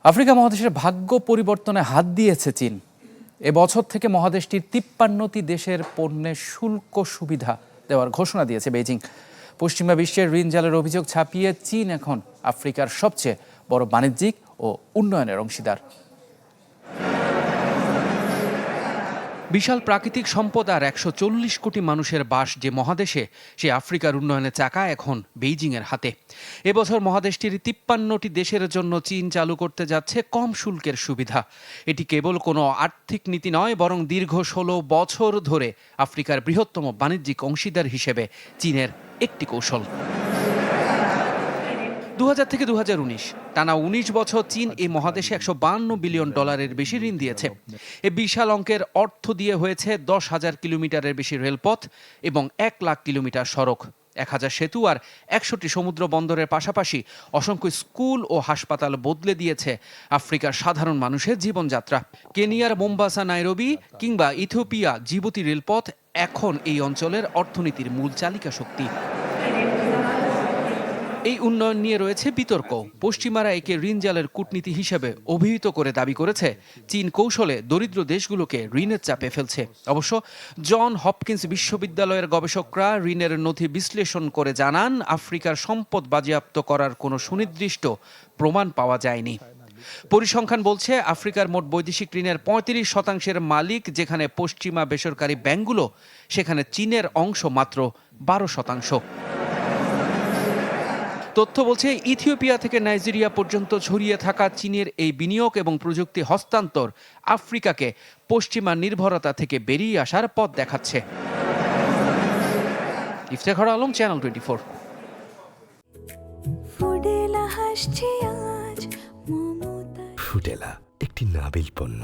Africa মহাদেশের ভাগ্য পরিবর্তনে হাত দিয়েছে চীন। এবছর থেকে মহাদেশটির ৫৩টি দেশের পণ্যে শুল্ক সুবিধা দেওয়ার ঘোষণা দিয়েছে বেইজিং। পশ্চিমা বিশ্বের ঋণ জালের অভিযোগ ছাপিয়ে চীন এখন আফ্রিকার সবচেয়ে বড় বাণিজ্যিক ও উন্নয়নের অংশীদার। বিশাল প্রাকৃতিক সম্পদ আর ১৪০ কোটি মানুষের বাস যে মহাদেশে, সে আফ্রিকার উন্নয়নের চাকা এখন বেইজিংয়ের হাতে। এবছর মহাদেশটির ৫৩টি দেশের জন্য চীন চালু করতে যাচ্ছে কম শুল্কের সুবিধা। এটি কেবল কোনো আর্থিক নীতি নয়, বরং দীর্ঘ ১৬ বছর ধরে আফ্রিকার বৃহত্তম বাণিজ্যিক অংশীদার হিসেবে চীনের একটি কৌশল। ২০০০ থেকে ২০১৯ টানা ১৯ বছর চীন এই মহাদেশে $১৫২ বিলিয়ন বেশি ঋণ দিয়েছে। এই বিশাল অঙ্কের অর্থ দিয়ে হয়েছে ১০,০০০ কিলোমিটারের বেশি রেলপথ এবং ১,০০,০০০ কিলোমিটার সড়ক, ১,০০০ সেতু আর ১০০টি সমুদ্র বন্দরের পাশাপাশি অসংখ্য স্কুল ও হাসপাতাল বদলে দিয়েছে আফ্রিকার সাধারণ মানুষের জীবনযাত্রা। কেনিয়ার মোম্বাসা, নাইরোবি কিংবা ইথিওপিয়া জিবুতি রেলপথ এখন এই অঞ্চলের অর্থনীতির মূল চালিকা শক্তি। এই উন্নয়ন নিয়ে রয়েছে বিতর্ক। পশ্চিমারা একে ঋণ জালের কূটনীতি হিসেবে অভিহিত করে দাবি করেছে চীন কৌশলে দরিদ্র দেশগুলোকে ঋণের চাপে ফেলছে। অবশ্য জন হপকিন্স বিশ্ববিদ্যালয়ের গবেষকরা ঋণের নথি বিশ্লেষণ করে জানান, আফ্রিকার সম্পদ বাজেয়াপ্ত করার কোনো সুনির্দিষ্ট প্রমাণ পাওয়া যায়নি। পরিসংখ্যান বলছে, আফ্রিকার মোট বৈদেশিক ঋণের ৩৫% মালিক যেখানে পশ্চিমা বেসরকারি ব্যাংকগুলো, সেখানে চীনের অংশ মাত্র ১২%। তথ্য বলছে, ইথিওপিয়া থেকে নাইজেরিয়া পর্যন্ত ছড়িয়ে থাকা চীনের এই বিনিয়োগ এবং প্রযুক্তি হস্তান্তর আফ্রিকাকে পশ্চিমা নির্ভরতা থেকে বেরিয়ে আসার পথ দেখাচ্ছে। ইফতেখার আলম, চ্যানেল 24। ফুডেলা একটি নাবিল পণ্য।